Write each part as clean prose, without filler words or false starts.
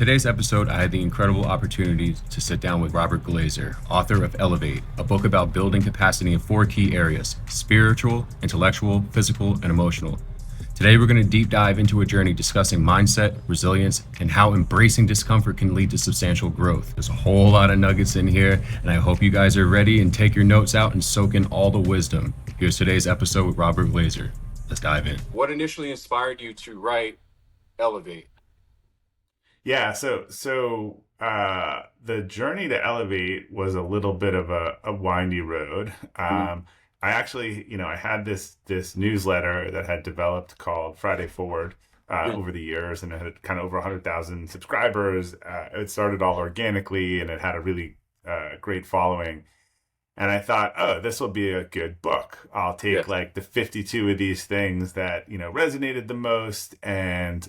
today's episode, I had the incredible opportunity to sit down with Robert Glaser, author of Elevate, a book about building capacity in four key areas: spiritual, intellectual, physical, and emotional. Today, we're going to deep dive into a journey discussing mindset, resilience, and how embracing discomfort can lead to substantial growth. There's a whole lot of nuggets in here, and I hope you guys are ready and take your notes out and soak in all the wisdom. Here's today's episode with Robert Glaser. Let's dive in. What initially inspired you to write Elevate? The journey to Elevate was a little bit of a windy road. I actually, I had this newsletter that had developed called Friday Forward over the years, and it had kind of over 100,000 subscribers. It started all organically, and it had a really great following. And I thought, oh, this will be a good book. I'll take like the 52 of these things that resonated the most, and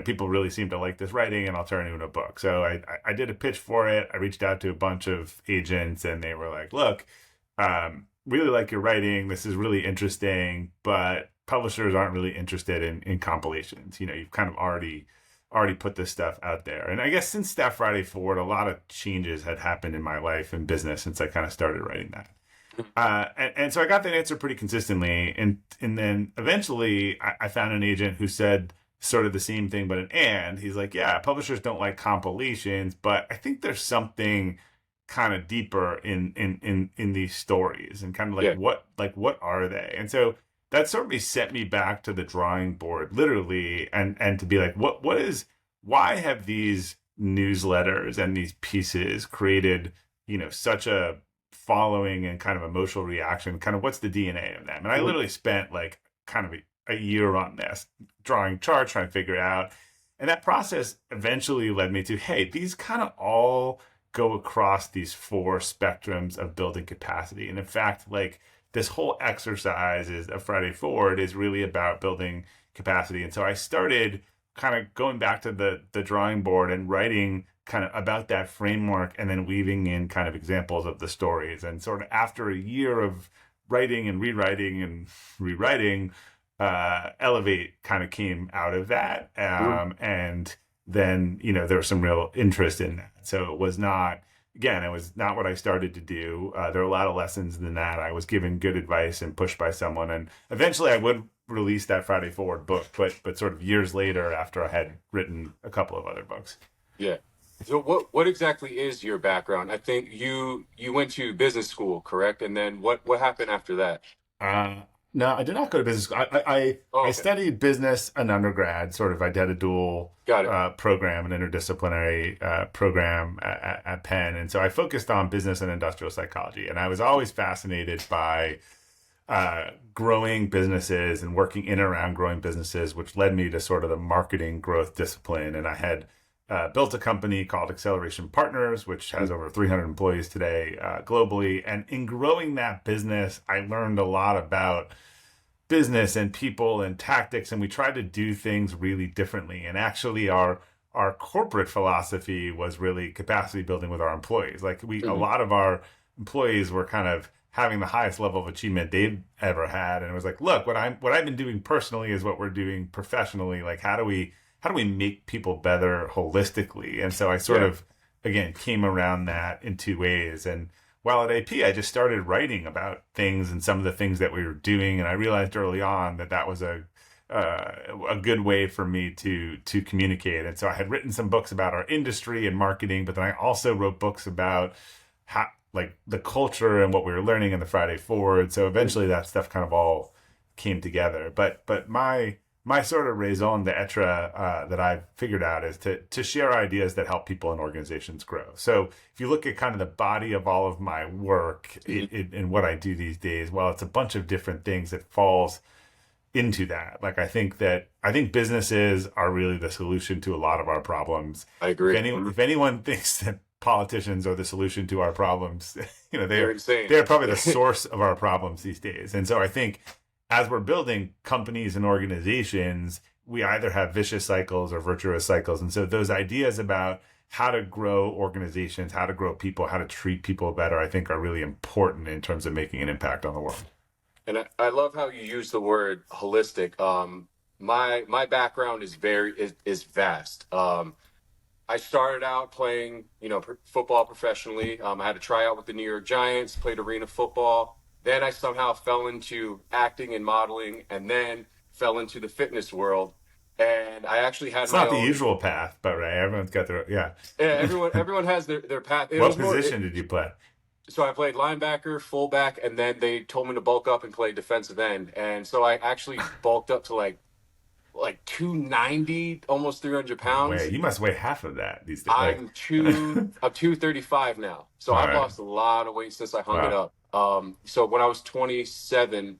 people really seem to like this writing, and I'll turn it into a book. So I did a pitch for it. I reached out to a bunch of agents, and they were like, look, really like your writing. This is really interesting, but publishers aren't really interested in compilations. You've kind of already put this stuff out there. And I guess since that Friday Forward, a lot of changes had happened in my life and business since I kind of started writing that. And so I got that answer pretty consistently. And then eventually I found an agent who said sort of the same thing, but he's like, yeah, publishers don't like compilations, but I think there's something kind of deeper in these stories, and kind of what are they? And so that sort of set me back to the drawing board, literally, and to be like, why have these newsletters and these pieces created, such a following and kind of emotional reaction? Kind of what's the DNA of them? And I literally spent like kind of a year on this, drawing charts, trying to figure it out. And that process eventually led me to, hey, these kind of all go across these four spectrums of building capacity. And in fact, like, this whole exercise is a Friday Forward is really about building capacity. And so I started kind of going back to the drawing board and writing kind of about that framework, and then weaving in kind of examples of the stories. And sort of after a year of writing and rewriting and rewriting, Elevate kind of came out of that. And then, there was some real interest in that. So it was not what I started to do. There are a lot of lessons in that. I was given good advice and pushed by someone. And eventually I would release that Friday Forward book, but sort of years later, after I had written a couple of other books. Yeah. So what exactly is your background? I think you went to business school, correct? And then what happened after that? No, I did not go to business school. I studied business in undergrad. Sort of, I did a dual program, an interdisciplinary program at Penn, and so I focused on business and industrial psychology. And I was always fascinated by growing businesses and working in and around growing businesses, which led me to sort of the marketing growth discipline. And I had built a company called Acceleration Partners, which has over 300 employees today globally. And in growing that business, I learned a lot about business and people and tactics, and we tried to do things really differently. And actually, our corporate philosophy was really capacity building with our employees. Like a lot of our employees were kind of having the highest level of achievement they've ever had, and it was like, look, what I've been doing personally is what we're doing professionally. Like, how do we make people better holistically? And so I sort of, again, came around that in two ways. And while at AP, I just started writing about things and some of the things that we were doing. And I realized early on that was a good way for me to communicate. And so I had written some books about our industry and marketing, but then I also wrote books about how, like, the culture and what we were learning in the Friday Forward. So eventually that stuff kind of all came together. But my sort of raison d'etre that I've figured out is to share ideas that help people and organizations grow. So if you look at kind of the body of all of my work in what I do these days, well, it's a bunch of different things that falls into that. Like, I think businesses are really the solution to a lot of our problems. I agree. If anyone thinks that politicians are the solution to our problems, they're insane. They're probably the source of our problems these days. And so I think, as we're building companies and organizations, we either have vicious cycles or virtuous cycles. And so those ideas about how to grow organizations, how to grow people, how to treat people better, I think are really important in terms of making an impact on the world. And I love how you use the word holistic. My background is is vast. I started out playing, football professionally. I had a tryout with the New York Giants, played arena football. Then I somehow fell into acting and modeling, and then fell into the fitness world. And I actually had It's my not the own. usual path, but right, everyone's got their yeah. Yeah, everyone has their path. It What was more. position did you play? So I played linebacker, fullback, and then they told me to bulk up and play defensive end. And so I actually bulked up to like 290, almost 300 Wait, pounds. you must weigh half of that these days. Like, I'm 235 now. So all I've right, lost a lot of weight since I hung it wow, up. So when I was 27,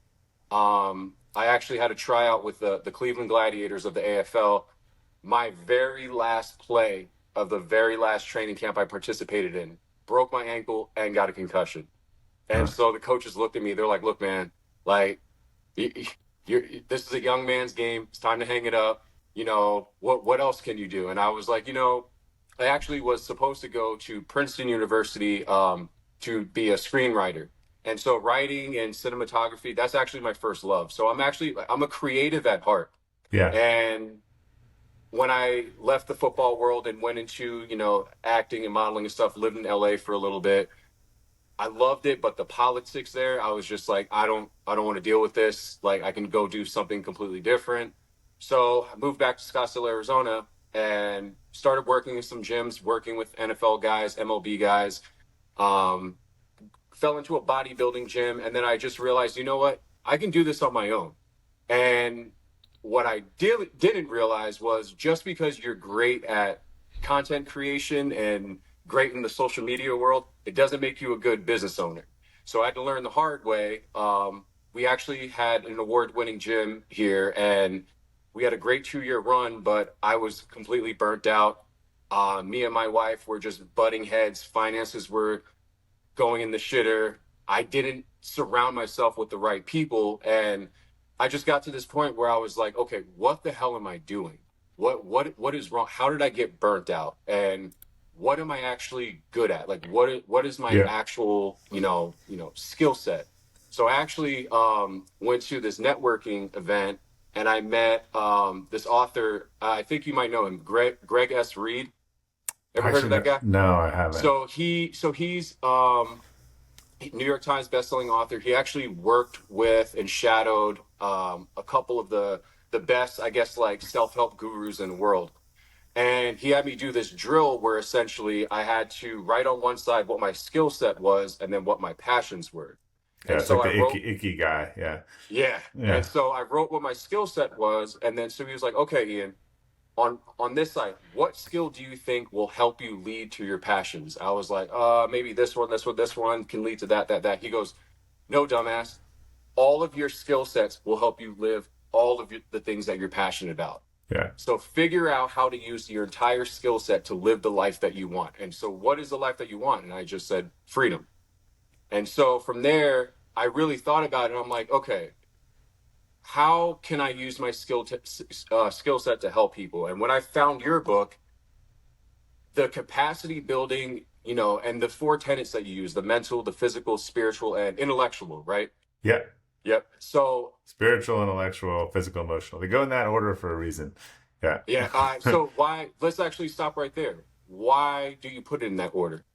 I actually had a tryout with the Cleveland Gladiators of the AFL. My very last play of the very last training camp I participated in, broke my ankle and got a concussion. And huh. so the coaches looked at me. They're like, "Look, man, like you're this is a young man's game. It's time to hang it up. What else can you do?" And I was like, I actually was supposed to go to Princeton University to be a screenwriter. And so writing and cinematography, that's actually my first love. So I'm a creative at heart. Yeah, And when I left the football world and went into, acting and modeling and stuff, lived in LA for a little bit, I loved it, but the politics there, I was just like, I don't want to deal with this. Like, I can go do something completely different. So I moved back to Scottsdale, Arizona, and started working in some gyms, working with NFL guys, MLB guys. Um, Fell into a bodybuilding gym, and then I just realized, you know what? I can do this on my own. And what I didn't realize was just because you're great at content creation and great in the social media world, it doesn't make you a good business owner. So I had to learn the hard way. We actually had an award-winning gym here, and we had a great 2-year run, but I was completely burnt out. Me and my wife were just butting heads. Finances were going in the shitter. I didn't surround myself with the right people, and I just got to this point where I was like, okay, what the hell am I doing? What is wrong? How did I get burnt out? And what am I actually good at? Like what is my yeah. actual, skill set? So I actually went to this networking event, and I met this author. I think you might know him, Greg S. Reed. Ever heard of Actually, that no, guy? no, I haven't. He's New York Times bestselling author. He actually worked with and shadowed a couple of the best, I guess, like self-help gurus in the world. And he had me do this drill where essentially I had to write on one side what my skill set was and then what my passions were. Yeah, And it's so like I the wrote, icky guy. Yeah, yeah. And yeah, so I wrote what my skill set was, and then so he was like, "Okay, Ian, on this side, what skill do you think will help you lead to your passions?" I was like, maybe this one can lead to that. He goes, "No, dumbass. All of your skill sets will help you live all of the things that you're passionate about. yeah, So figure out how to use your entire skill set to live the life that you want." And so what is the life that you want? And I just said, freedom. And so from there, I really thought about it. And I'm like, okay, how can I use my skill set to help people? And when I found your book, the capacity building, and the four tenets that you use, the mental, the physical, spiritual, and intellectual, right? yeah. Yep. So Spiritual, intellectual, physical, emotional. They go in that order for a reason. Yeah. yeah. So why? Let's actually stop right there. Why do you put it in that order?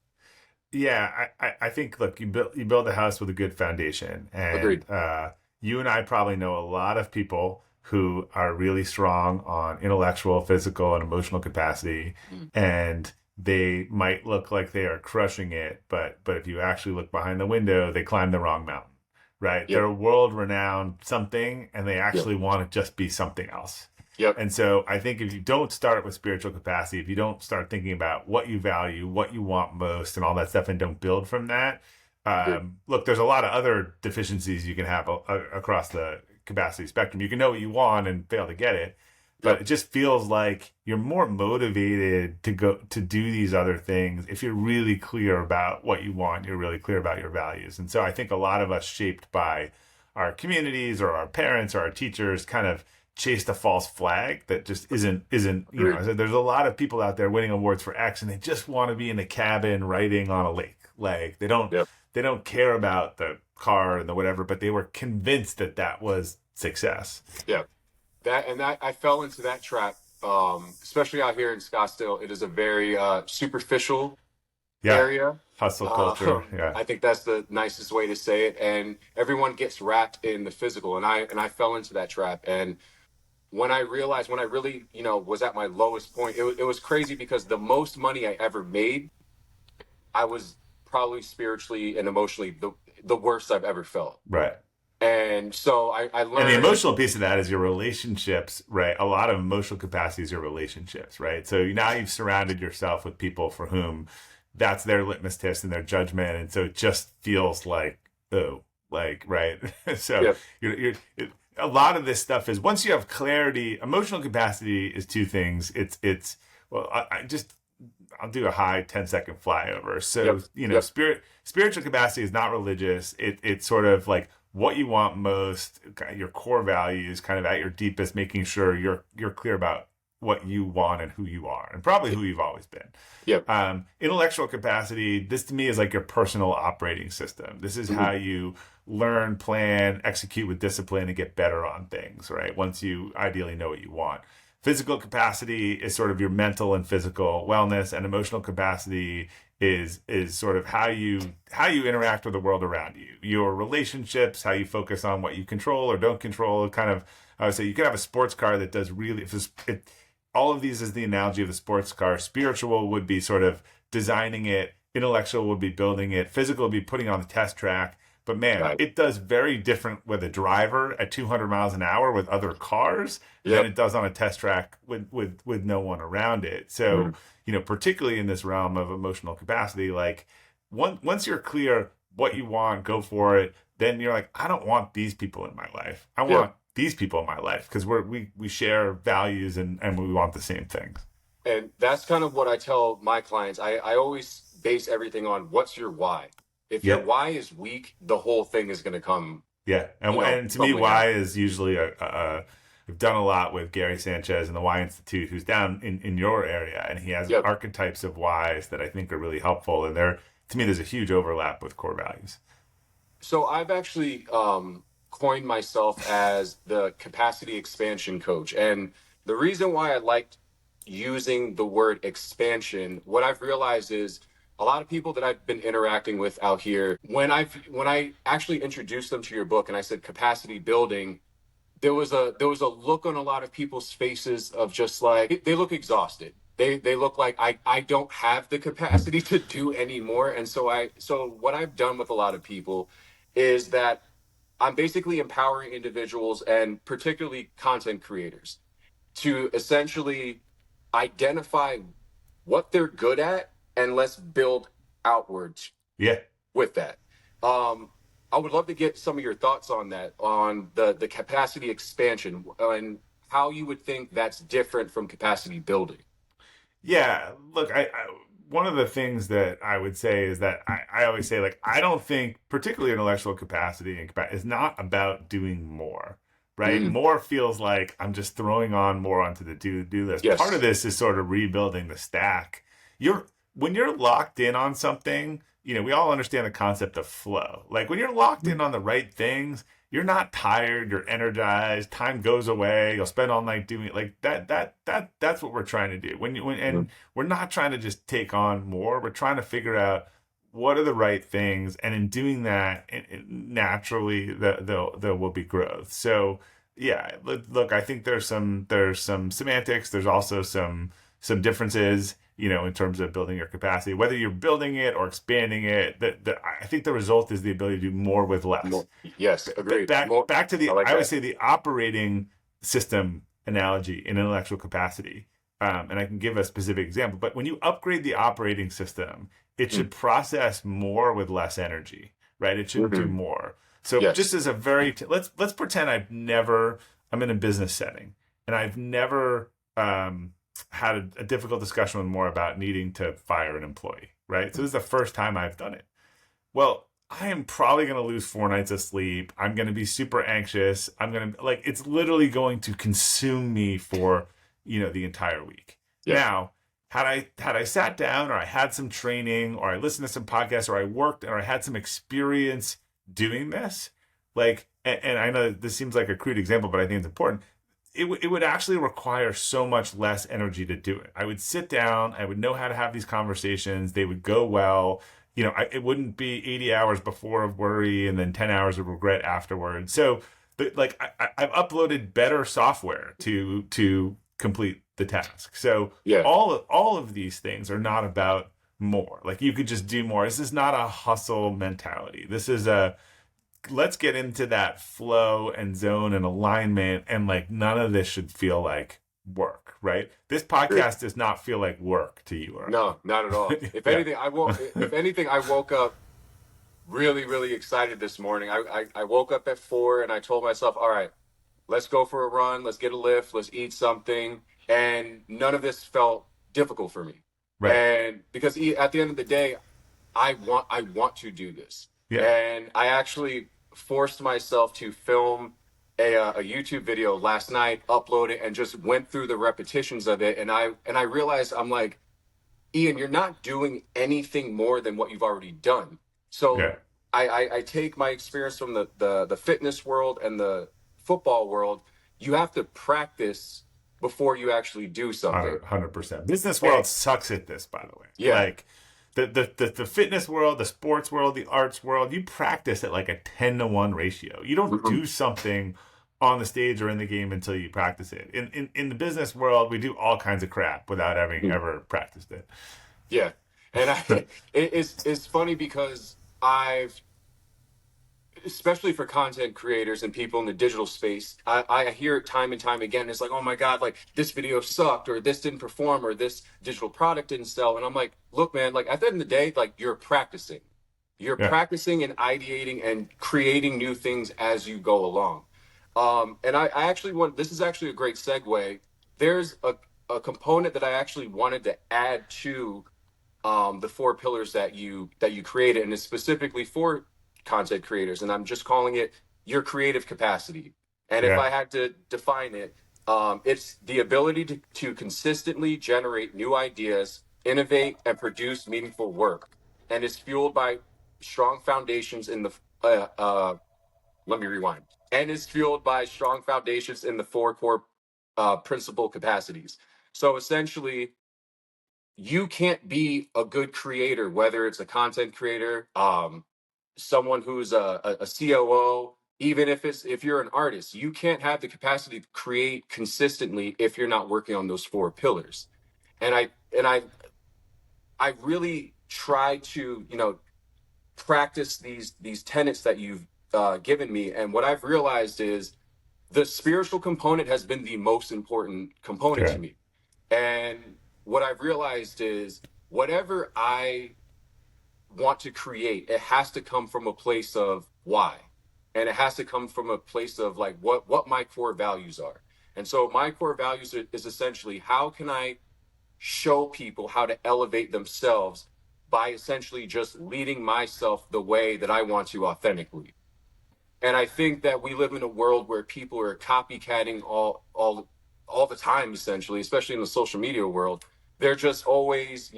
Yeah, I think look, you build a house with a good foundation, Agreed. and you and I probably know a lot of people who are really strong on intellectual, physical, and emotional capacity, Mm. and they might look like they are crushing it, but if you actually look behind the window, they climb the wrong mountain, right? Yep. They're world renowned something, and they Yep. actually want to just be something else. Yep. And so I think if you don't start with spiritual capacity, if you don't start thinking about what you value, what you want most, and all that stuff, and don't build from that, Agreed. look, there's a lot of other deficiencies you can have across the capacity spectrum. You can know what you want and fail to get it, but it Yep. just feels like you're more motivated to go to do these other things if you're really clear about what you want, you're really clear about your values. And so I think a lot of us, shaped by our communities or our parents or our teachers, kind of chased a false flag that just isn't Agreed. there's a lot of people out there winning awards for X, and they just want to be in a cabin writing on a lake. Like Yep. they don't care about the car and the whatever, but they were convinced that that was success. Yep. that I fell into that trap. Especially out here in Scottsdale, it is a very superficial Yeah. area. Hustle culture. Yeah. I think that's the nicest way to say it. And everyone gets wrapped in the physical, and I fell into that trap. And when I realized, when I really, was at my lowest point, it was crazy because the most money I ever made, I was probably spiritually and emotionally the worst I've ever felt. Right. And so I And the learned. emotional piece of that is your relationships, right? A lot of emotional capacity is your relationships, right? So now you've surrounded yourself with people for whom that's their litmus test and their judgment. And so it just feels like, oh, like, right? So Yeah, a lot of this stuff is once you have clarity, emotional capacity is two things. Well, I just, I'll do a high 10-second flyover. So, yep, yep, spiritual capacity is not religious. It's sort of like what you want most, your core values, kind of at your deepest, making sure you're clear about what you want and who you are, and probably who you've always been. yep. Intellectual capacity, this to me is like your personal operating system. This is Mhm. how you learn, plan, execute with discipline, and get better on things, right? Once you ideally know what you want. Physical capacity is sort of your mental and physical wellness, and emotional capacity is sort of how you interact with the world around you, your relationships, how you focus on what you control or don't control. Kind of, I would say you could have a sports car that does really, all of these is the analogy of the sports car. Spiritual would be sort of designing it, intellectual would be building it, physical would be putting it on the test track. But man, Right. it does very different with a driver at 200 miles an hour with other cars than Yep. it does on a test track with no one around it. So, Mhm. particularly in this realm of emotional capacity, like once you're clear what you want, go for it. Then you're like, I don't want these people in my life. I Yep. want these people in my life because we share values and we want the same things. And that's kind of what I tell my clients. I always base everything on what's your why. If your Yep. why is weak, the whole thing is going to come, Yeah, and to me, tumbling down. why is usually I've done a lot with Gary Sanchez and the Y Institute, who's down in your area, and he has Yep. archetypes of whys that I think are really helpful. And there, to me, there's a huge overlap with core values. So I've actually coined myself as the capacity expansion coach. And the reason why I liked using the word expansion, what I've realized is a lot of people that I've been interacting with out here, when I actually introduced them to your book and I said capacity building, there was a look on a lot of people's faces of just like they look exhausted. They look like I don't have the capacity to do anymore. And so what I've done with a lot of people is that I'm basically empowering individuals and particularly content creators to essentially identify what they're good at and let's build outwards Yeah, with that. Um, I would love to get some of your thoughts on that, on the capacity expansion and how you would think that's different from capacity building. yeah. Look, I one of the things that I would say is that I always say like I don't think particularly intellectual capacity and is not about doing more. Right, Mm, more feels like I'm just throwing on more onto the do list. Part of yes. this is sort of rebuilding the stack. You're When you're locked in on something, we all understand the concept of flow. Like when you're locked in on the right things, you're not tired, you're energized, time goes away, you'll spend all night doing it. Like that's what we're trying to do. And we're not trying to just take on more. We're trying to figure out what are the right things, and in doing that, naturally there will be growth. So yeah, look, I think there's some semantics. There's also some differences, in terms of building your capacity, whether you're building it or expanding it. I think the result is the ability to do more with less. Yes, agreed. More. Back to I the, like I always that. say the operating system analogy in intellectual capacity. And I can give a specific example, but when you upgrade the operating system, it Mm, should process more with less energy, right? It should do mhm. more. So just Yes. as a let's pretend I'm in a business setting and I've never had a difficult discussion with more about needing to fire an employee, right? So this is the first time I've done it. Well, I am probably going to lose 4 nights of sleep. I'm going to be super anxious. I'm going to like it's literally going to consume me for, the entire week. Yep. Now, had I sat down or I had some training or I listened to some podcasts or I worked or I had some experience doing this, like and I know this seems like a crude example, but I think it's important. it would actually require so much less energy to do it. I would sit down, I would know how to have these conversations, they would go well. It wouldn't be 80 hours before of worry and then 10 hours of regret afterwards. So, like, I've uploaded better software to complete the task. So Yeah. all of these things are not about more. Like, you could just do more. This is not a hustle mentality. This is a let's get into that flow and zone and alignment, and like none of this should feel like work, right? This Great. podcast does not feel like work to you, or No, not at all. If yeah, anything, I woke up really, really excited this morning. I woke up at 4 and I told myself, all right, let's go for a run, let's get a lift, let's eat something. And none of this felt difficult for me. right, And because at the end of the day, I want to do this. yeah, And I actually forced myself to film a YouTube video last night, upload it, and just went through the repetitions of it. And I realized, I'm like, Ian, you're not doing anything more than what you've already done. So yeah, I take my experience from the fitness world and the football world. You have to practice before you actually do something. 100%. Business And world sucks at this, by the way. yeah. Like the fitness world, the sports world, the arts world, you practice at like a 10-to-1 ratio. You don't Mhm. do something on the stage or in the game until you practice it. In the business world, we do all kinds of crap without having ever practiced it. Yeah. And it's funny because especially for content creators and people in the digital space, I hear it time and time again. It's like, oh my God, like this video sucked, or this didn't perform, or this digital product didn't sell. And I'm like, look, man, like at the end of the day, like you're practicing. You're Yeah, practicing and ideating and creating new things as you go along. And I actually this is actually a great segue. There's a component that I actually wanted to add to the 4 pillars that you created, and it's specifically for content creators. And I'm just calling it your creative capacity. And if yeah, I had to define it, it's the ability to consistently generate new ideas, innovate, and produce meaningful work. And it's fueled by strong foundations in the let me rewind. And is fueled by strong foundations in the 4 core principal capacities. So essentially, you can't be a good creator, whether it's a content creator, someone who's a COO, even if you're an artist, you can't have the capacity to create consistently if you're not working on those 4 pillars. And I really try to practice these tenets that you've given me. And what I've realized is the spiritual component has been the most important component yeah, to me. And what I've realized is whatever I want to create, it has to come from a place of why. And it has to come from a place of like what my core values are. And so my core values is essentially, how can I show people how to elevate themselves by essentially just leading myself the way that I want to authentically. And I think that we live in a world where people are copycatting all the time, essentially, especially in the social media world. They're just always,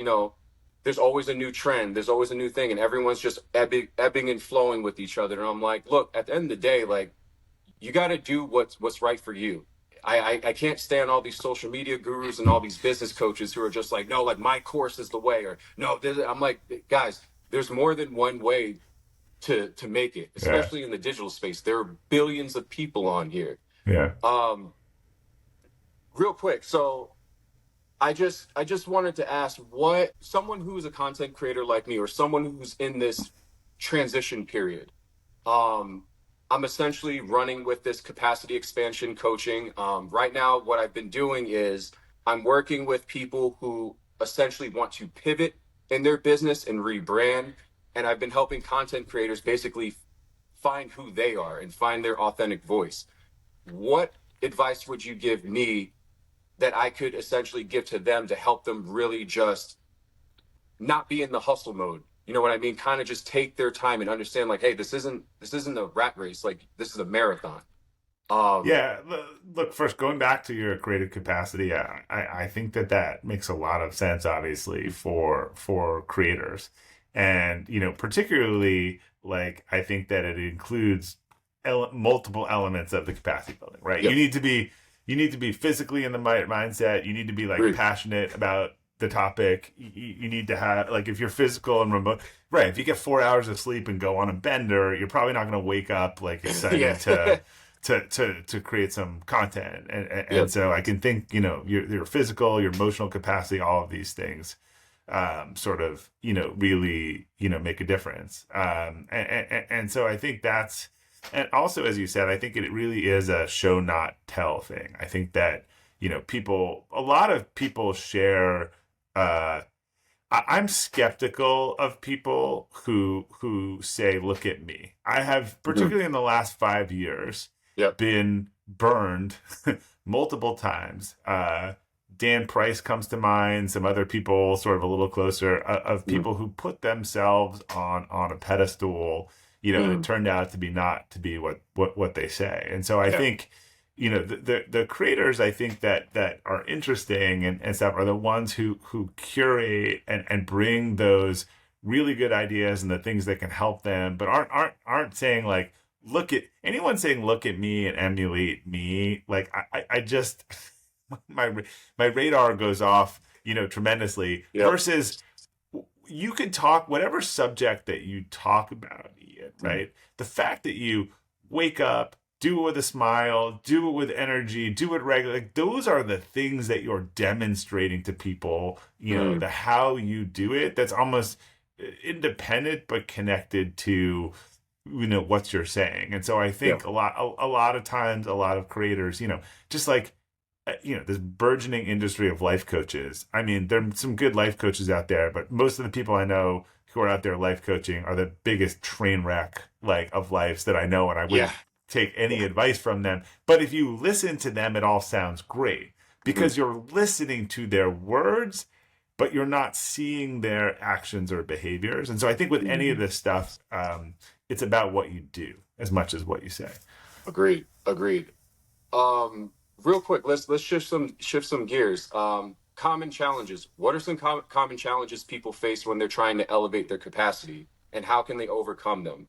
there's always a new trend, there's always a new thing, and everyone's just ebbing and flowing with each other. And I'm like, look, at the end of the day, like, you got to do what's right for you. I can't stand all these social media gurus and all these business coaches who are just like, no, like my course is the way, or no, I'm like, guys, there's more than one way to make it, yeah, especially in the digital space. There are billions of people on here. yeah. Um, Real quick, so I just wanted to ask, what someone who's a content creator like me, or someone who's in this transition period, um, I'm essentially running with this capacity expansion coaching. Right now, what I've been doing is I'm working with people who essentially want to pivot in their business and rebrand. And I've been helping content creators basically find who they are and find their authentic voice. What advice would you give me that I could essentially give to them to help them really just not be in the hustle mode? You know what I mean? Kind of just take their time and understand, like, hey, this isn't a rat race. Like, this is a marathon. Um, Yeah, look, first going back to your creative capacity, I think that makes a lot of sense, obviously, for creators, and particularly like I think that it includes multiple elements of the capacity building, right? You yep. need to be you need to be physically in the mindset. You need to be like Agreed. passionate about the topic. You need to have, like, if you're physical and remote, right? If you get 4 hours of sleep and go on a bender, you're probably not going to wake up like excited Yeah. to create some content. And Yep. so I can think, your physical, your emotional capacity, all of these things sort of, really, make a difference. And so I think that's, and also, as you said, I think it really is a show not tell thing. I think that, a lot of people share, I'm skeptical of people who say, "Look at me." I have, Mhm. particularly in the last 5 years, Yep. been burned multiple times. Dan Price comes to mind. Some other people, sort of a little closer, of Mhm. people who put themselves on a pedestal, and it Mhm. turned out to be not to be what they say. And so I Yeah. think, the creators, I think that are interesting and stuff, are the ones who curate and bring those really good ideas and the things that can help them, but aren't saying like, look at anyone saying, look at me and emulate me. Like, I just my my radar goes off, tremendously, Yep. versus you could talk whatever subject that you talk about, Ian, Mhm. right? The fact that you wake up, do it with a smile, do it with energy, do it regularly, like, those are the things that you're demonstrating to people, Mhm. the how you do it, that's almost independent but connected to, what you're saying. And so I Yeah. think a lot of times, a lot of creators, just like, this burgeoning industry of life coaches. I mean, there are some good life coaches out there, but most of the people I know who are out there life coaching are the biggest train wreck, like, of lives that I know, and I Yeah. wouldn't take any advice from them. But if you listen to them, it all sounds great Mhm. because you're listening to their words, but you're not seeing their actions or behaviors. And so I think with any of Mhm. this stuff, it's about what you do as much as what you say. Agreed. Agreed. Um, Real quick, let's shift some gears. Common challenges. What are some common challenges people face when they're trying to elevate their capacity, and how can they overcome them?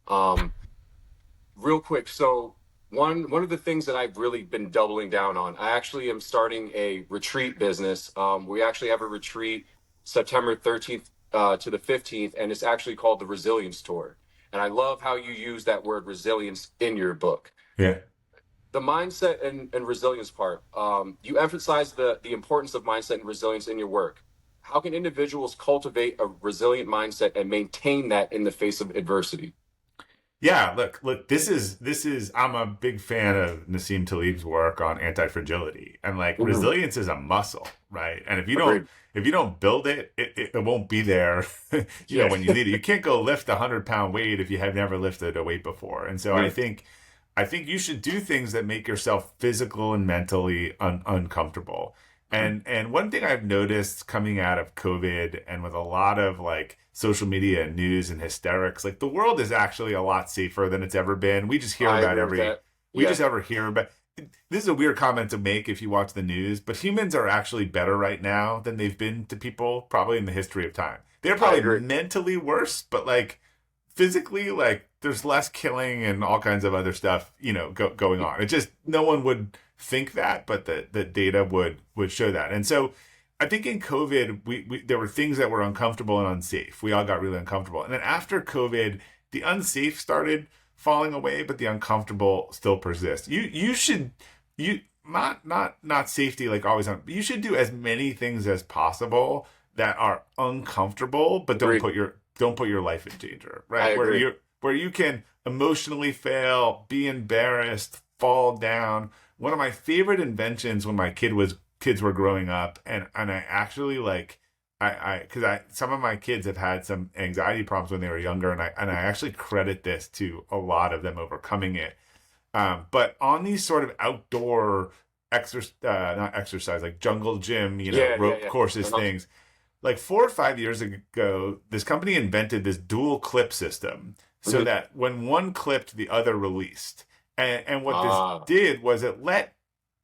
Real quick. So one of the things that I've really been doubling down on, I actually am starting a retreat business. We actually have a retreat September 13th to the 15th, and it's actually called the Resilience Tour. And I love how you use that word resilience in your book. Yeah. The mindset and resilience part, you emphasize the importance of mindset and resilience in your work. How can individuals cultivate a resilient mindset and maintain that in the face of adversity? Yeah, look. This is. I'm a big fan of Nassim Taleb's work on anti-fragility, and, like, Mhm. resilience is a muscle, right? And Agreed. if you don't build it, it won't be there. Yeah. When you need it, you can't go lift 100-pound weight if you have never lifted a weight before. And so Mhm. I think you should do things that make yourself physical and mentally uncomfortable. And one thing I've noticed coming out of COVID and with a lot of, like, social media and news and hysterics, like, the world is actually a lot safer than it's ever been. I agree with that. We Yeah. just ever hear about. This is a weird comment to make if you watch the news, but humans are actually better right now than they've been to people probably in the history of time. They're I probably agree. mentally worse, but, like, physically, like, there's less killing and all kinds of other stuff, going on. It just, no one would think that, but the data would show that. And so I think in COVID, we there were things that were uncomfortable and unsafe. We all got really uncomfortable. And then after COVID, the unsafe started falling away, but the uncomfortable still persists. You should, you not safety, like, always on. You should do as many things as possible that are uncomfortable, but Agreed. don't put your life in danger, I right? agree. Where you can emotionally fail, be embarrassed, fall down. One of my favorite inventions when my kids were growing up, and I actually, like, I because I some of my kids have had some anxiety problems when they were younger, and I actually credit this to a lot of them overcoming it. But on these sort of outdoor not exercise, like jungle gym, Yeah, yeah, rope yeah. courses, Uh-huh. things, like 4 or 5 years ago, this company invented this dual clip system so Mhm. that when one clipped, the other released. And what this Ah, did was it let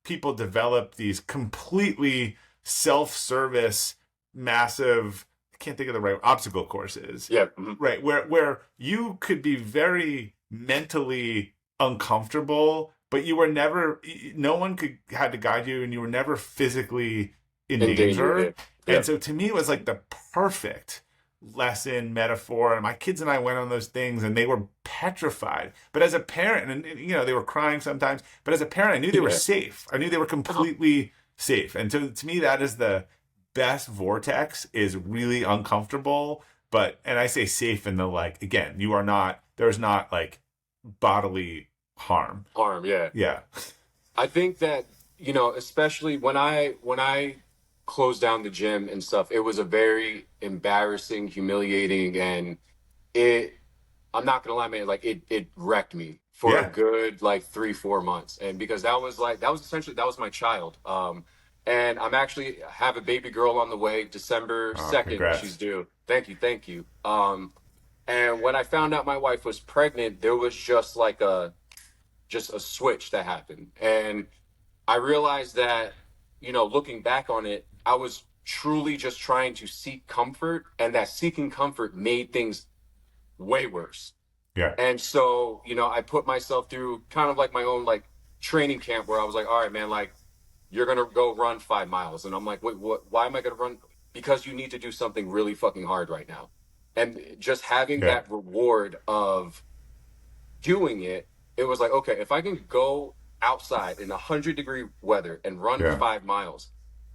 people develop these completely self-service, massive, I can't think of the right, obstacle courses, yeah. Mhm. right? Where you could be very mentally uncomfortable, but you were never, no one had to guide you, and you were never physically in In danger. danger. Yeah. And Yeah. so to me, it was like the perfect lesson metaphor. And my kids and I went on those things, and they were petrified. But as a parent, and they were crying sometimes, but as a parent, I knew they were Yeah. safe. I knew they were Uh-huh. completely safe. And to me, that is the best vortex, is really uncomfortable. But, and I say safe in the, like, again, there's not like bodily harm. Harm. Yeah. Yeah. I think that, especially when I closed down the gym and stuff, it was a very embarrassing, humiliating, and it I'm not gonna lie, man, like it wrecked me for a Yeah. good like 3, 4 months. And because that was my child. And I'm actually have a baby girl on the way, December Oh, 2nd, she's congrats. due. Thank you, thank you. And when I found out my wife was pregnant, there was just a switch that happened. And I realized that, looking back on it, I was truly just trying to seek comfort, and that seeking comfort made things way worse. Yeah. And so, I put myself through kind of like my own like training camp where I was like, all right, man, like you're gonna go run 5 miles. And I'm like, wait, what, why am I gonna run? Because you need to do something really fucking hard right now. And just having Yeah. that reward of doing it, it was like, okay, if I can go outside in 100-degree weather and run Yeah. 5 miles,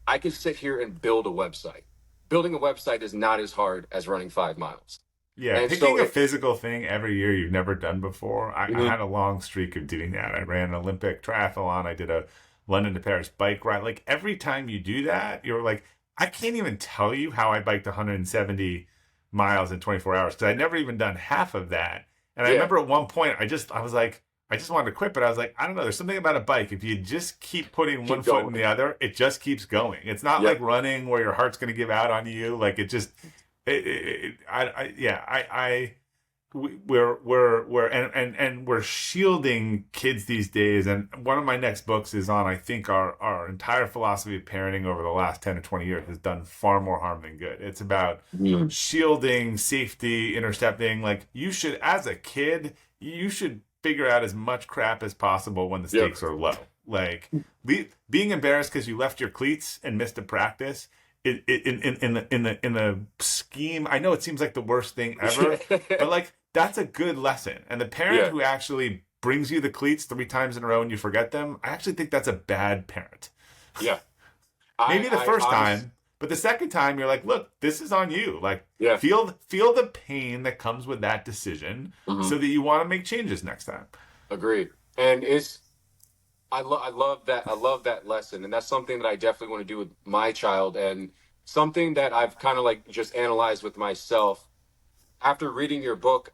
I can sit here and build a website. Building a website is not as hard as running 5 miles. Yeah, And so picking a it, physical thing every year you've never done before. I Mhm. had a long streak of doing that. I ran an Olympic triathlon. I did a London to Paris bike ride. Like every time you do that, you're like, I can't even tell you how I biked 170 miles in 24 hours because I'd never even done half of that. And I yeah, remember at one point, I was like, I just wanted to quit, but I was like, I don't know. There's something about a bike. If you just keep putting one keep foot in going. the other, it just keeps going. It's not like Yep. running where your heart's going to give out on you. Like it just, yeah, we're shielding kids these days. And one of my next books is on, I think our entire philosophy of parenting over the last 10 to 20 years has done far more harm than good. It's about Mm. shielding, safety, intercepting. Like you should, as a kid, you should figure out as much crap as possible when the Yep. stakes are low. Like being embarrassed because you left your cleats and missed a practice, in the scheme, I know it seems like the worst thing ever, but like that's a good lesson. And the parent Yeah. who actually brings you the cleats 3 times in a row and you forget them, I actually think that's a bad parent. Yeah. Maybe the I first honest. time, but the second time you're like, look, this is on you. Like Yeah. feel the pain that comes with that decision Hmm. so that you want to make changes next time. Agreed. And I love that lesson, and that's something that I definitely want to do with my child, and something that I've kind of like just analyzed with myself after reading your book.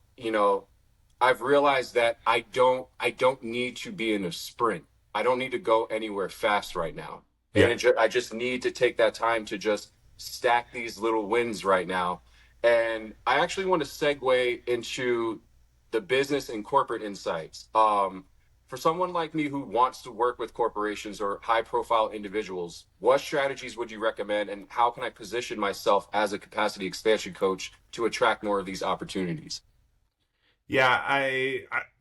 I've realized that I don't need to be in a sprint. I don't need to go anywhere fast right now. And Yeah. I just need to take that time to just stack these little wins right now. And I actually want to segue into the business and corporate insights. For someone like me who wants to work with corporations or high profile individuals, what strategies would you recommend, and how can I position myself as a capacity expansion coach to attract more of these opportunities? Yeah,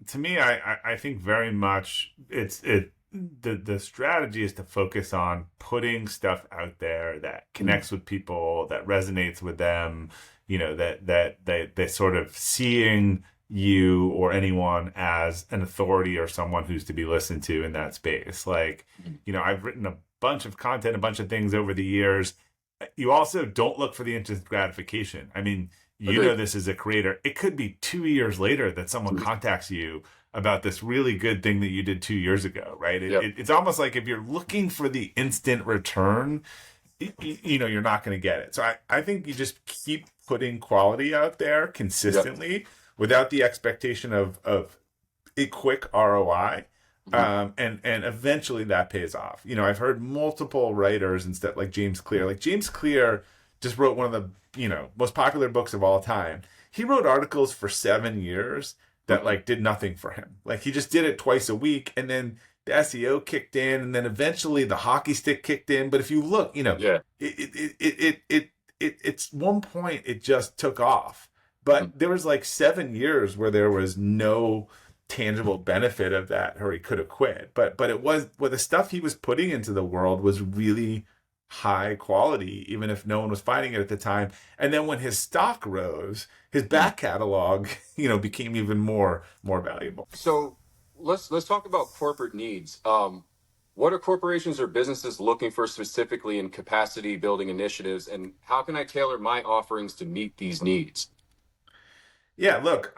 to me, I think very much the strategy is to focus on putting stuff out there that Mm. connects with people, that resonates with them, that they sort of seeing you or anyone as an authority or someone who's to be listened to in that space. Like, I've written a bunch of content, a bunch of things over the years. You also don't look for the instant gratification. I mean, Agreed. this as a creator, it could be 2 years later that someone contacts you about this really good thing that you did 2 years ago, right? Yep. It's almost like if you're looking for the instant return, you're not going to get it. So I think you just keep putting quality out there Yep. consistently without the expectation of a quick ROI. Mhm. And eventually that pays off. I've heard multiple writers and stuff like James Clear. Like James Clear just wrote one of the, most popular books of all time. He wrote articles for 7 years that Mhm. like did nothing for him. Like he just did it twice a week, and then the SEO kicked in, and then eventually the hockey stick kicked in. But if you look, Yeah. it's one point it just took off. Mhm. But there was like 7 years where there was no tangible benefit of that, or he could have quit. But it was, well, the stuff he was putting into the world was really high quality, even if no one was finding it at the time. And then when his stock rose, his back catalog, became even more valuable. So let's talk about corporate needs. What are corporations or businesses looking for specifically in capacity building initiatives, and how can I tailor my offerings to meet these needs? Yeah, look,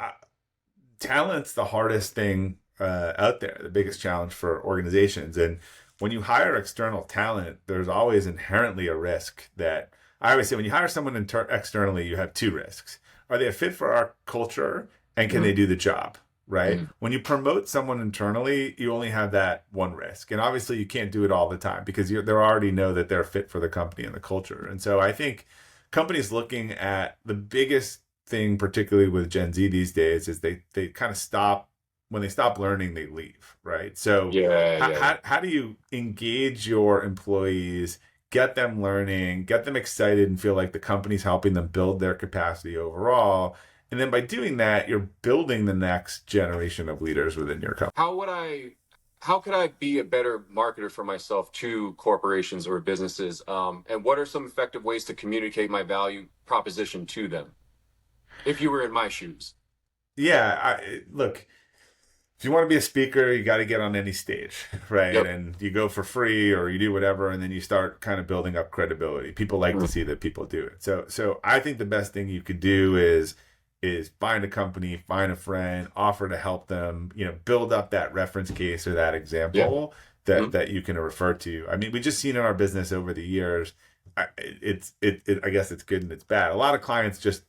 talent's the hardest thing out there, the biggest challenge for organizations. And when you hire external talent, there's always inherently a risk that, I always say, when you hire someone externally, you have two risks. Are they a fit for our culture, and can they do the job? Right? When you promote someone internally, you only have that one risk. And obviously you can't do it all the time because they already know that they're fit for the company and the culture. And so I think companies looking at the biggest thing, particularly with Gen Z these days, is they kind of stop. When they stop learning, they leave, right? So Yeah. how do you engage your employees, get them learning, get them excited and feel like the company's helping them build their capacity overall? And then by doing that, you're building the next generation of leaders within your company. How could I be a better marketer for myself to corporations or businesses? And what are some effective ways to communicate my value proposition to them? If you were in my shoes. Yeah, look, if you want to be a speaker, you got to get on any stage, right? Yep. And you go for free or you do whatever, and then you start kind of building up credibility. People like to see that people do it. So I think the best thing you could do is find a company, find a friend, offer to help them, build up that reference case or that example that you can refer to. I mean, we just seen in our business over the years, I guess it's good and it's bad. A lot of clients just,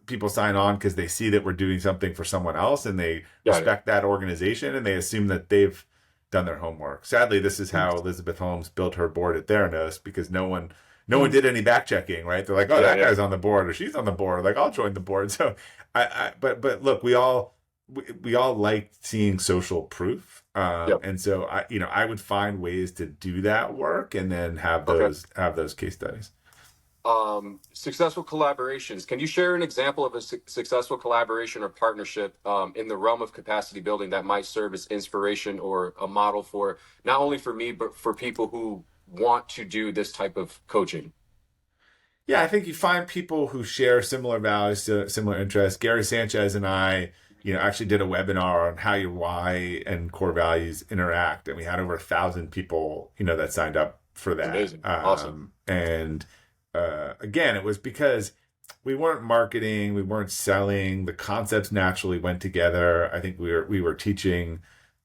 people sign on because they see that we're doing something for someone else and they respect that organization and they assume that they've done their homework. Sadly, this is how Elizabeth Holmes built her board at Theranos, because no one did any back checking, right? They're like, oh, that guy's on the board or she's on the board. Like, I'll join the board. So but look, we all like seeing social proof. And so I would find ways to do that work and then have those case studies. Successful collaborations. Can you share an example of a successful collaboration or partnership in the realm of capacity building that might serve as inspiration or a model for not only for me, but for people who want to do this type of coaching? Yeah, I think you find people who share similar values, similar interests. Gary Sanchez and I, actually did a webinar on how your why and core values interact, and we had over 1,000 people, that signed up for that. Amazing. Awesome. And again, it was because we weren't marketing, we weren't selling. The concepts naturally went together. I think we were teaching.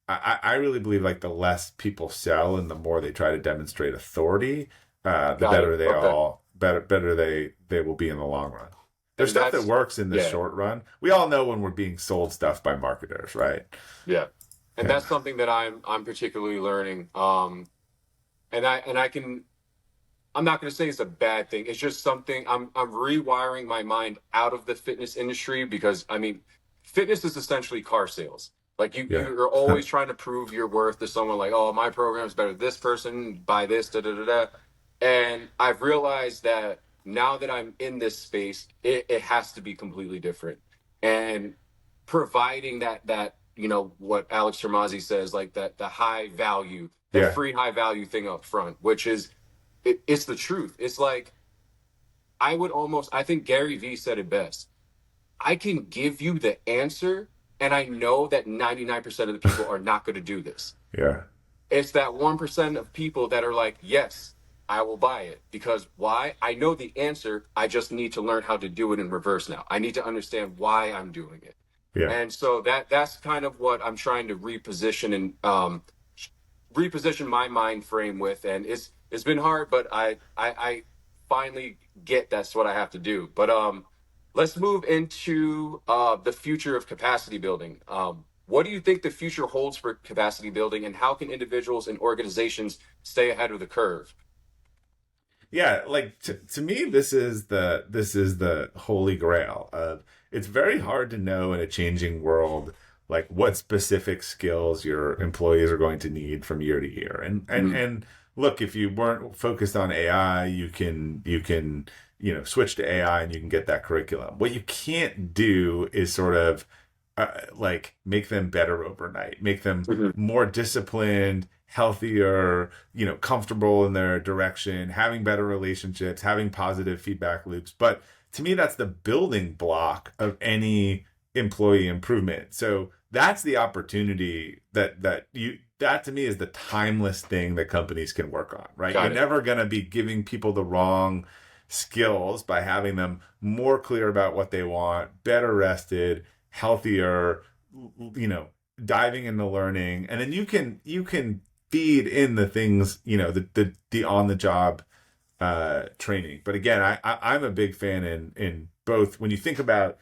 I really believe like the less people sell and the more they try to demonstrate authority, the better better they will be in the long run. There's stuff that works in the short run. We all know when we're being sold stuff by marketers, right? Yeah. And that's something that I'm particularly learning. And I can, I'm not going to say it's a bad thing. It's just something I'm rewiring my mind out of the fitness industry, because I mean, fitness is essentially car sales. Like you're always trying to prove your worth to someone, like, oh, my program's better than this person, buy this, da da da da. And I've realized that now that I'm in this space, it has to be completely different. And providing that what Alex Termazzi says, like that the high value, the free high value thing up front, which is it's the truth. It's like I think Gary Vee said it best. I can give you the answer, and I know that 99% of the people are not going to do this. Yeah. It's that 1% of people that are like, yes, I will buy it. Because why? I know the answer. I just need to learn how to do it in reverse now. I need to understand why I'm doing it. Yeah. And so that's kind of what I'm trying to reposition and reposition my mind frame with. And it's been hard, but I finally get that's what I have to do. But let's move into the future of capacity building. What do you think the future holds for capacity building, and how can individuals and organizations stay ahead of the curve? Yeah, like to me, this is the holy grail of, it's very hard to know in a changing world like what specific skills your employees are going to need from year to year. And look, if you weren't focused on AI, you can switch to AI and you can get that curriculum. What you can't do is sort of like make them better overnight, make them Mhm. more disciplined, healthier, comfortable in their direction, having better relationships, having positive feedback loops. But to me, that's the building block of any employee improvement. So that's the opportunity that to me is the timeless thing that companies can work on, right? You're Got it. never going to be giving people the wrong skills by having them more clear about what they want, better rested, healthier, diving into learning. And then you can feed in the things, the on the job training. But again, I'm a big fan in both. When you think about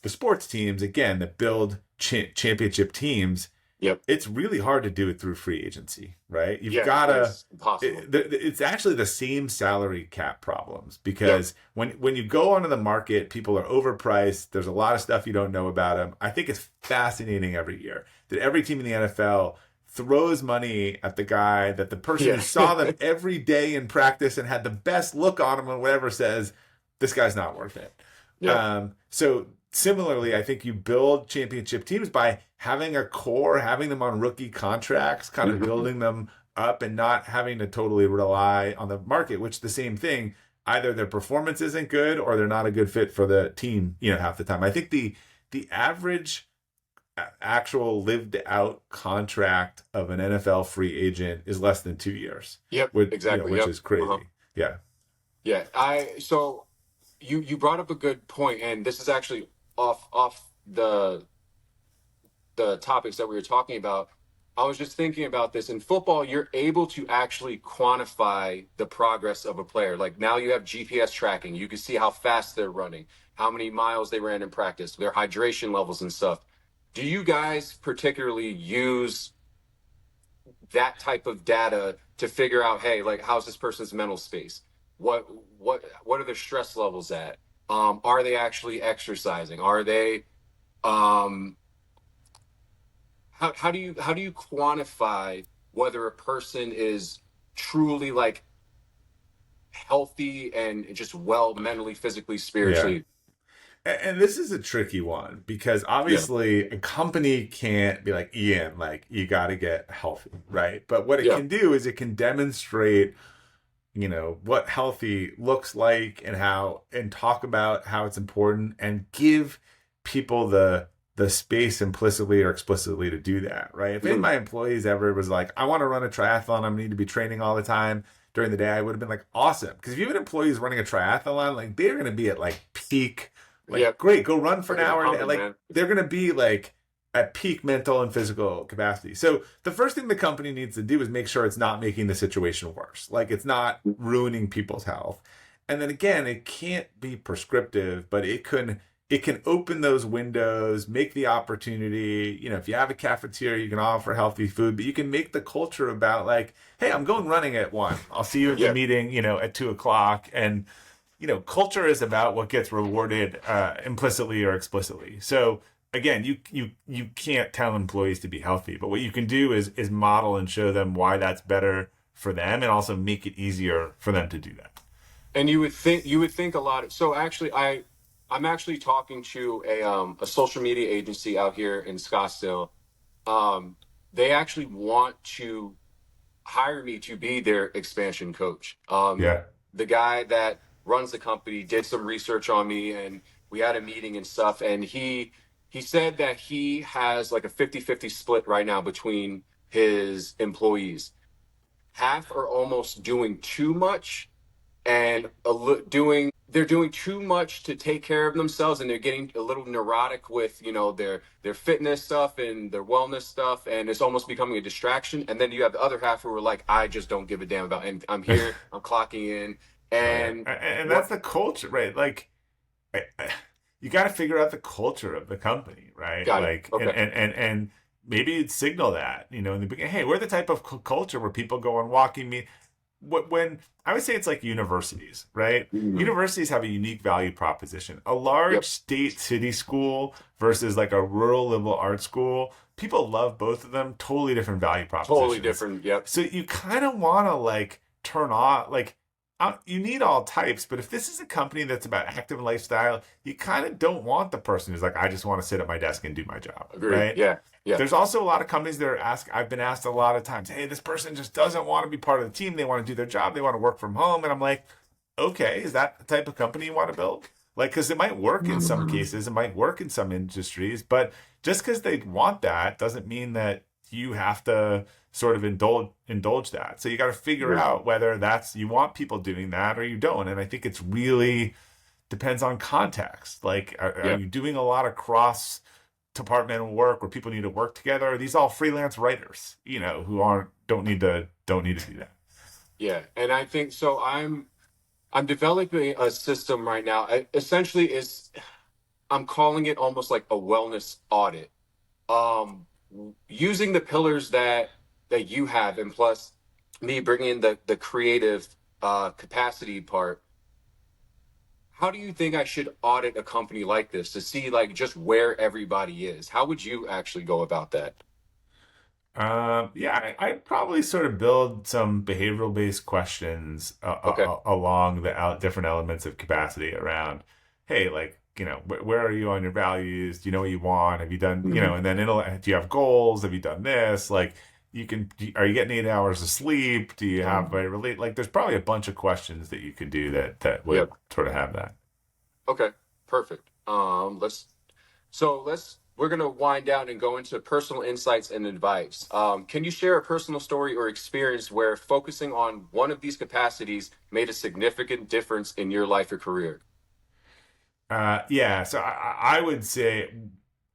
the sports teams, again, that build championship teams, Yep. it's really hard to do it through free agency, right? You've Yeah, got to. it's impossible. It's actually the same salary cap problems, Yep. because when you go onto the market, people are overpriced. There's a lot of stuff you don't know about them. I think it's fascinating every year that every team in the NFL throws money at the guy that the person who Yeah. saw them every day in practice and had the best look on him and whatever says, this guy's not worth it. Yep. So similarly, I think you build championship teams by having a core, having them on rookie contracts, kind of Mhm. building them up and not having to totally rely on the market, which the same thing, either their performance isn't good or they're not a good fit for the team, half the time. I think the average actual lived out contract of an NFL free agent is less than 2 years, Yep. which, Exactly. which Yep. is crazy. Uh-huh. Yeah. Yeah. So you brought up a good point, and this is actually off the topics that we were talking about. I was just thinking about this. In football, you're able to actually quantify the progress of a player. Like now you have GPS tracking. You can see how fast they're running, how many miles they ran in practice, their hydration levels and stuff. Do you guys particularly use that type of data to figure out, hey, like how's this person's mental space? What what are their stress levels at? Are they actually exercising? Are they um how do you quantify whether a person is truly like healthy and just well mentally, physically, Yeah. spiritually? And this is a tricky one because Yeah. obviously a company can't be like, Ian, like you got to get healthy, right? But what it Yeah. can do is it can demonstrate, what healthy looks like and talk about how it's important and give people the space implicitly or explicitly to do that, right? If any of Mhm. my employees ever was like, I want to run a triathlon, I need to be training all the time during the day, I would have been like, awesome. Because if you have employees running a triathlon, like they're going to be at like peak, Yeah. like great, go run for an They're gonna hour. pump it, Like man. they're going to be like at peak mental and physical capacity. So the first thing the company needs to do is make sure it's not making the situation worse. Like it's not ruining people's health. And then again, it can't be prescriptive, but it can open those windows, make the opportunity. If you have a cafeteria, you can offer healthy food, but you can make the culture about like, hey, I'm going running at 1. I'll see you at the Yeah. meeting, at 2 o'clock. And culture is about what gets rewarded implicitly or explicitly. So again, you can't tell employees to be healthy, but what you can do is model and show them why that's better for them, and also make it easier for them to do that. And you would think a lot. So actually, I'm actually talking to a social media agency out here in Scottsdale. They actually want to hire me to be their expansion coach. Yeah, The guy that runs the company did some research on me, and we had a meeting and stuff, and he said that he has like a 50-50 split right now between his employees. Half are almost doing too much and they're doing too much to take care of themselves, and they're getting a little neurotic with their fitness stuff and their wellness stuff, and it's almost becoming a distraction. And then you have the other half who are like, I just don't give a damn about, and I'm here, I'm clocking in. yeah, And and that's what the culture, right? Like, you got to figure out the culture of the company, right? got it. Like, and Okay. and and and maybe you'd signal that, in the beginning. Hey, we're the type of culture where people go on walking me. When I would say it's like universities, right? Mhm. Universities have a unique value proposition. A Yep. large state city school versus like a rural liberal arts school, people love both of them. Totally different value Totally propositions. different. Yep. So you kind of want to like turn off, like you need all types, but if this is a company that's about active lifestyle, you kind of don't want the person who's like, I just want to sit at my desk and do my job, Agreed. right? Yeah. Yeah. There's also a lot of companies that are I've been asked a lot of times, hey, this person just doesn't want to be part of the team. They want to do their job. They want to work from home. And I'm like, okay, is that the type of company you want to build? Like, because it might work in some cases, it might work in some industries, but just because they want that doesn't mean that you have to sort of indulge that. So you got to figure out whether that's you want people doing that or you don't. And I think it's really depends on context. Like, are Yeah. you doing a lot of cross departmental work where people need to work together? Are these all freelance writers, who don't need to do that? Yeah. And I think so. I'm developing a system right now. Essentially, is I'm calling it almost like a wellness audit. Um, Using the pillars that you have, and plus me bringing in the creative capacity part. How do you think I should audit a company like this to see like just where everybody is? How would you actually go about that? Yeah, I'd probably sort of build some behavioral based questions Okay. along the different elements of capacity around, hey, like, where are you on your values? Do you know what you want? Have you done, and then do you have goals? Have you done this? Like, are you getting 8 hours of sleep? Do you have a relate? Like, there's probably a bunch of questions that you could do that would Yep. sort of have that. Okay. Perfect. We're gonna wind down and go into personal insights and advice. Can you share a personal story or experience where focusing on one of these capacities made a significant difference in your life or career? Yeah, so I would say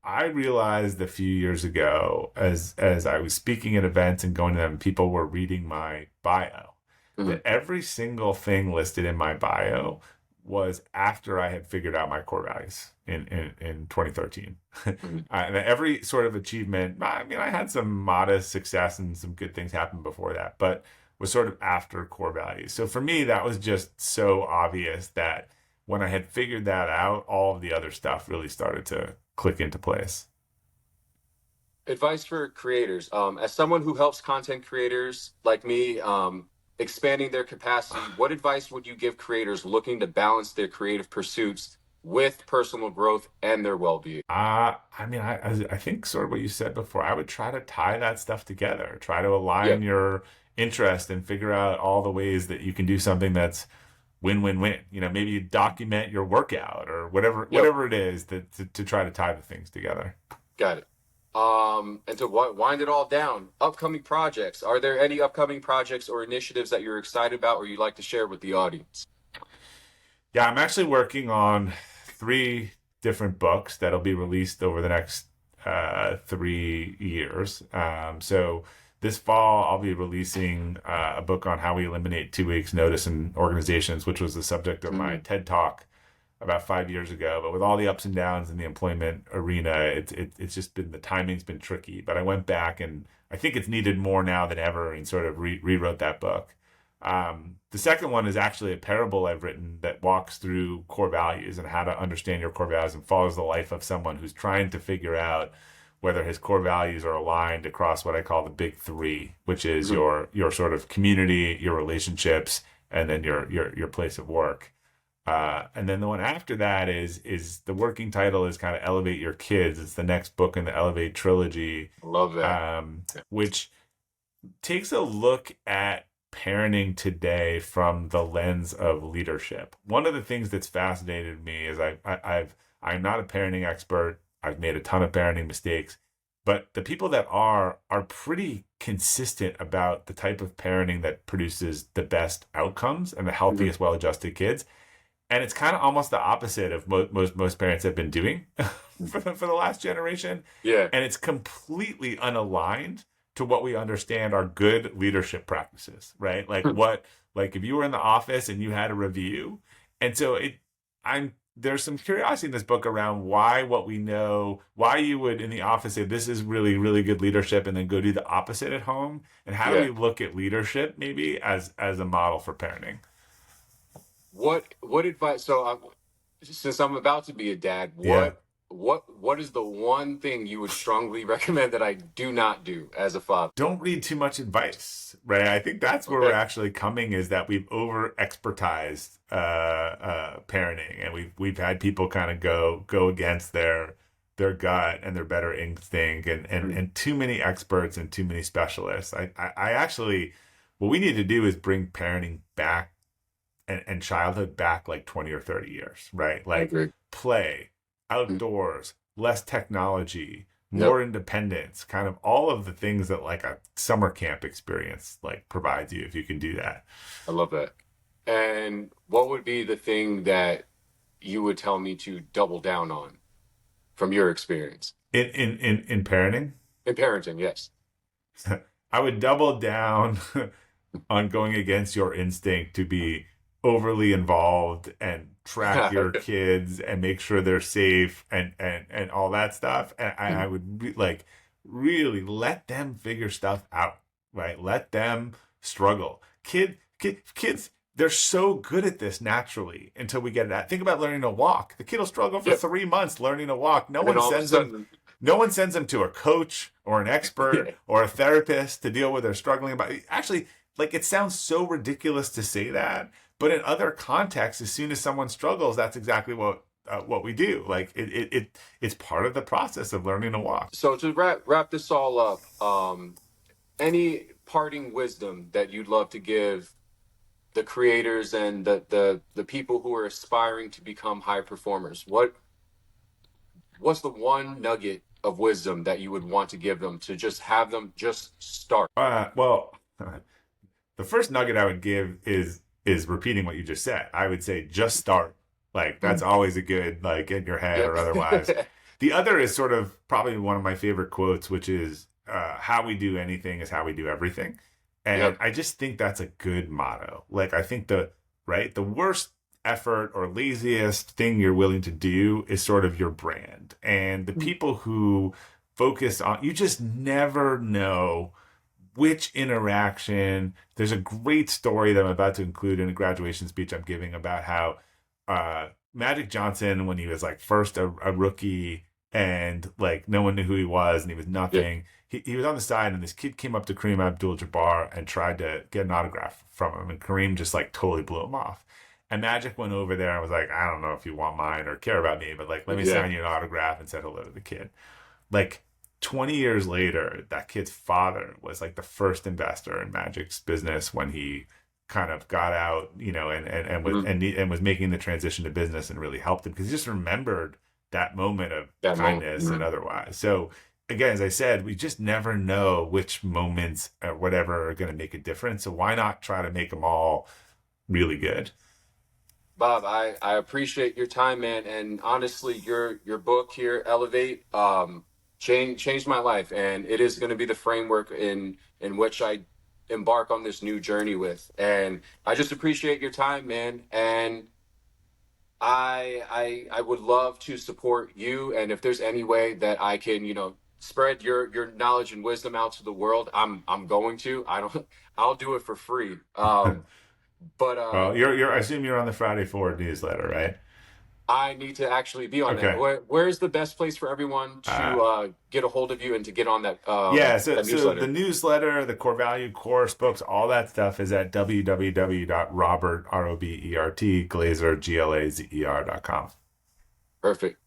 I realized a few years ago as I was speaking at events and going to them, people were reading my bio, Mhm. that every single thing listed in my bio was after I had figured out my core values in 2013. Mhm. And every sort of achievement, I mean, I had some modest success and some good things happen before that, but was sort of after core values. So for me, that was just so obvious that when I had figured that out, all of the other stuff really started to click into place. Advice for creators. As someone who helps content creators like me expanding their capacity, what advice would you give creators looking to balance their creative pursuits with personal growth and their well-being? I mean, I think sort of what you said before. I would try to tie that stuff together, try to Yeah. align your interest and figure out all the ways that you can do something that's win-win-win. Maybe you document your workout or whatever Yep. whatever it is to try to tie the things together. Got it. And to wind it all down, upcoming projects. Are there any upcoming projects or initiatives that you're excited about or you'd like to share with the audience? Yeah, I'm actually working on three different books that'll be released over the next 3 years. So this fall, I'll be releasing a book on how we eliminate 2 weeks notice in organizations, which was the subject of my Mhm. TED Talk about 5 years ago. But with all the ups and downs in the employment arena, it's just been the timing's been tricky. But I went back and I think it's needed more now than ever and sort of rewrote that book. The second one is actually a parable I've written that walks through core values and how to understand your core values and follows the life of someone who's trying to figure out whether his core values are aligned across what I call the big three, which is Mhm. your sort of community, your relationships, and then your place of work. And then the one after that is the working title is kind of Elevate Your Kids. It's the next book in the Elevate trilogy, Love that. which takes a look at parenting today from the lens of leadership. One of the things that's fascinated me is I'm not a parenting expert. I've made a ton of parenting mistakes, but the people that are pretty consistent about the type of parenting that produces the best outcomes and the Mhm. healthiest, well-adjusted kids. And it's kind of almost the opposite of most parents have been doing for the last generation, Yeah. and it's completely unaligned to what we understand are good leadership practices, right? Like if you were in the office and you had a review, and so I'm there's some curiosity in this book around why what we know, why you would in the office say this is really really good leadership, and then go do the opposite at home, and how do Yeah. we look at leadership maybe as a model for parenting? What advice? Since I'm about to be a dad, Yeah. what is the one thing you would strongly recommend that I do not do as a father? Don't read too much advice, right? I think that's where we're Okay. actually coming, is that we've over expertized parenting, and we've had people kind of go against their gut and their better instinct, and too many experts and too many specialists. I actually, what we need to do is bring parenting back, and childhood back like 20 or 30 years, right? I Like agree. play, Mm. outdoors, less technology, Yep. more independence, kind of all of the things that like a summer camp experience like provides you, if you can do that. I love that. And what would be the thing that you would tell me to double down on from your experience In parenting, in parenting? Yes. I would double down on going against your instinct to be overly involved and track your kids and make sure they're safe, and all that stuff. And I would like really let them figure stuff out, right? Let them struggle. Kids, they're so good at this naturally until we get that. Think about learning to walk. The kid will struggle for Yep. 3 months learning to walk. And then all of a sudden, No one sends them to a coach or an expert yeah, or a therapist to deal with their struggling about. Actually, like, it sounds so ridiculous to say that, but in other contexts, as soon as someone struggles, that's exactly what we do. Like it's part of the process of learning to walk. so to wrap this all up, any parting wisdom that you'd love to give the creators and the people who are aspiring to become high performers? What's the one nugget of wisdom that you would want to give them to just have them just start? Well, the first nugget I would give is repeating what you just said. I would say just start. Like that's always a good, like, in your head or otherwise. Yeah. The other is sort of probably one of my favorite quotes, which is how we do anything is how we do everything. And Yep. I just think that's a good motto. Like, I think the worst effort or laziest thing you're willing to do is sort of your brand. And the people who focus on, you just never know which interaction. There's a great story that I'm about to include in a graduation speech I'm giving about how Magic Johnson, when he was like first a rookie, and like no one knew who he was and he was Yeah. nothing, he was on the side, and this kid came up to Kareem Abdul-Jabbar and tried to get an autograph from him, and Kareem just like totally blew him off. And Magic went over there and was like, I don't know if you want mine or care about me, but like, let me Yeah. sign you an autograph, and said hello to the kid. Like 20 years later, that kid's father was like the first investor in Magic's business when he kind of got out, and was making the transition to business, and really helped him because he just remembered that moment of That moment. kindness and otherwise. So again, as I said, we just never know which moments or whatever are going to make a difference. So why not try to make them all really good? Bob, I appreciate your time, man. And honestly, your book here, Elevate, changed my life. And it is going to be the framework in which I embark on this new journey with. And I just appreciate your time, man. And I would love to support you. And if there's any way that I can, spread your knowledge and wisdom out to the world, I'm going to. I'll do it for free. But Well, I assume you're on the Friday Forward newsletter, right? I need to actually be on that. Okay. Where's the best place for everyone Uh, to get a hold of you and to get on Yeah, so that the newsletter? newsletter, the core value course, books, all that stuff is at www.robert, Robert, Glazer, Glazer.com. Perfect.